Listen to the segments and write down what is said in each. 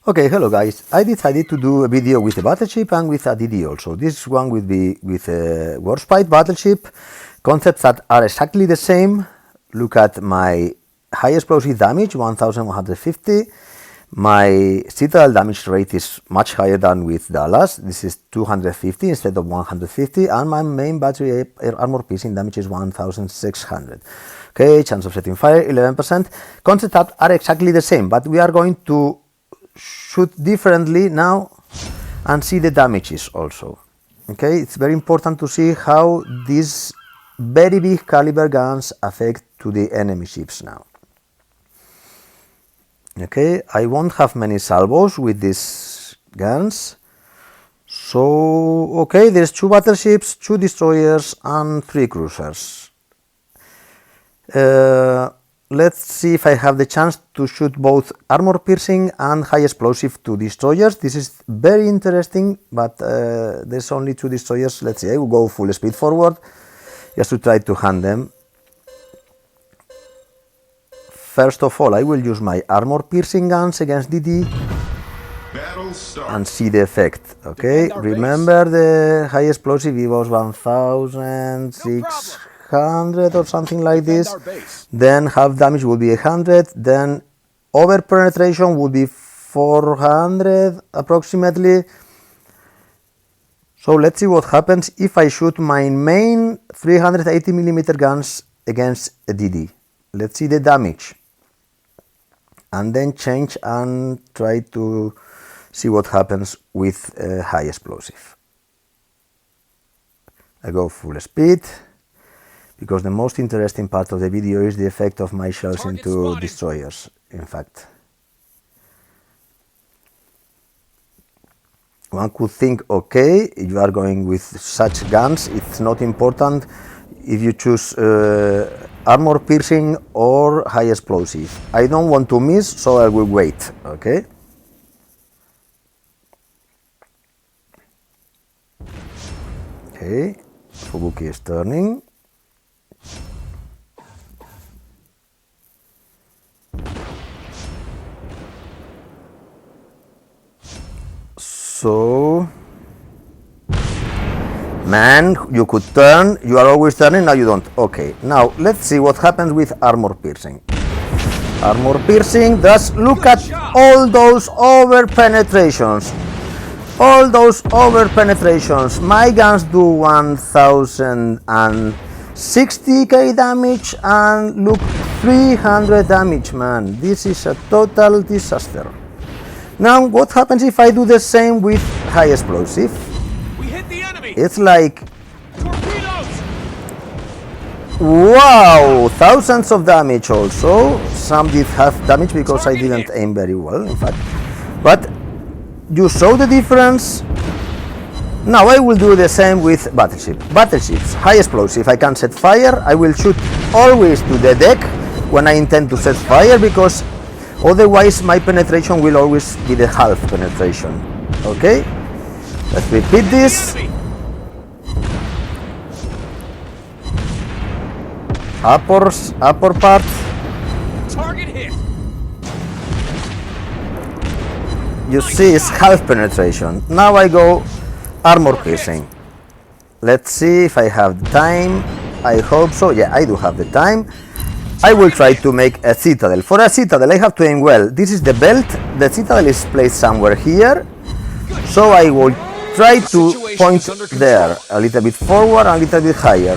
Okay, hello guys. I decided to do a video with a battleship and with a DD also. This one will be with a Warspite battleship. Concepts that are exactly the same. Look at my high explosive damage, 1150. My citadel damage rate is much higher than with Dallas. This is 250 instead of 150. And my main battery armor piercing damage is 1600. Okay, chance of setting fire, 11%. Concepts that are exactly the same, but we are going to shoot differently now and see the damages also. Okay, it's very important to see how these very big caliber guns affect to the enemy ships now. Okay, I won't have many salvos with these guns. So, okay, there's 2 battleships, 2 destroyers and 3 cruisers. Let's see if I have the chance to shoot both armor piercing and high explosive to destroyers. This is very interesting, but there's only 2 destroyers. Let's see, I will go full speed forward just to try to hand them. First of all, I will use my armor piercing guns against DD and see the effect. Okay, remember the high explosive, it was 1600 or something like this. Then half damage will be 100. Then over penetration would be 400 approximately. So let's see what happens if I shoot my main 380mm guns against a DD. Let's see the damage and then change and try to see what happens with high explosive. I go full speed because the most interesting part of the video is the effect of my shells into destroyers, in fact. One could think, okay, if you are going with such guns, it's not important if you choose armor piercing or high explosive. I don't want to miss, so I will wait, okay? Okay, Fubuki is turning. So, man, you could turn, you are always turning, now you don't. Okay, now let's see what happens with armor piercing. Armor piercing, just look at all those over penetrations. All those over penetrations. My guns do 1060k damage and look, 300 damage, man. This is a total disaster. Now, what happens if I do the same with high explosive? We hit the enemy. It's like, Torpedoes. wow, thousands of damage also. Some did have damage because I didn't aim very well, in fact. But you saw the difference. Now I will do the same with battleships. High explosive, I can set fire. I will shoot always to the deck when I intend to set fire, because otherwise my penetration will always be the half penetration. Okay, let's repeat this. Upper part. Target hit. You see, it's half penetration. Now I go armor piercing. Let's see if I have the time. I hope so. Yeah, I do have the time. I will try to make a citadel. For a citadel, I have to aim well. This is the belt. The citadel is placed somewhere here. So I will try to point there. A little bit forward and a little bit higher.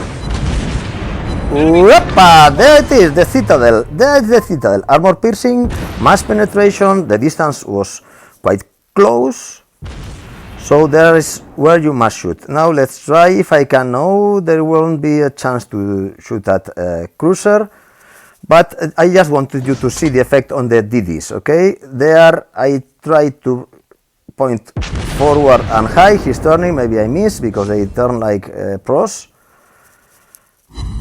Whoopa! There it is, the citadel. There is the citadel. Armor piercing, mass penetration. The distance was quite close. So there is where you must shoot. Now let's try if I can. No, there won't be a chance to shoot at a cruiser. But I just wanted you to see the effect on the DDs, okay? There I try to point forward and high. He's turning, maybe I miss because they turn like pros.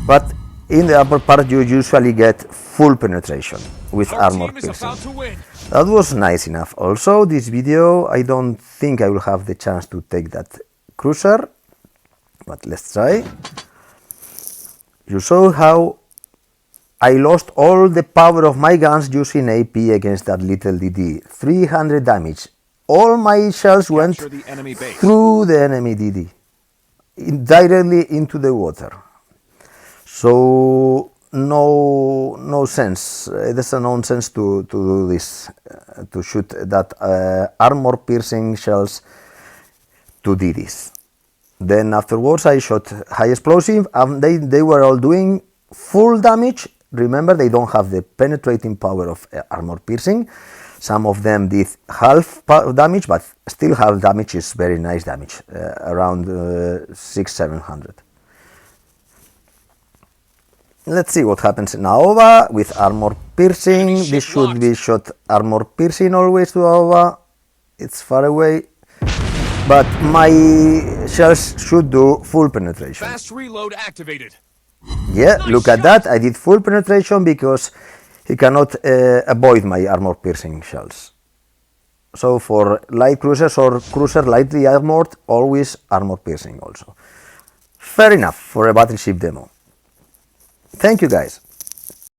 But in the upper part you usually get full penetration with armor piercing. That was nice enough. Also, this video, I don't think I will have the chance to take that cruiser, but let's try. You saw how I lost all the power of my guns using AP against that little DD. 300 damage. All my shells went Capture the enemy base. through the enemy DD, directly into the water. So no sense. There's a nonsense to do this, to shoot that armor piercing shells to DDs. Then afterwards I shot high explosive, and they were all doing full damage. Remember, they don't have the penetrating power of armor piercing. Some of them did half damage, but still half damage is very nice damage, around 600-700. Let's see what happens in AOVA with armor piercing. Enemy ship This should locked. be shot armor piercing always to AOVA. It's far away, but my shells should do full penetration. Fast reload activated. Yeah, Nice look at shot. that. I did full penetration because he cannot avoid my armor piercing shells. So for light cruisers or cruiser lightly armored, always armor piercing also. Fair enough for a battleship demo. Thank you guys.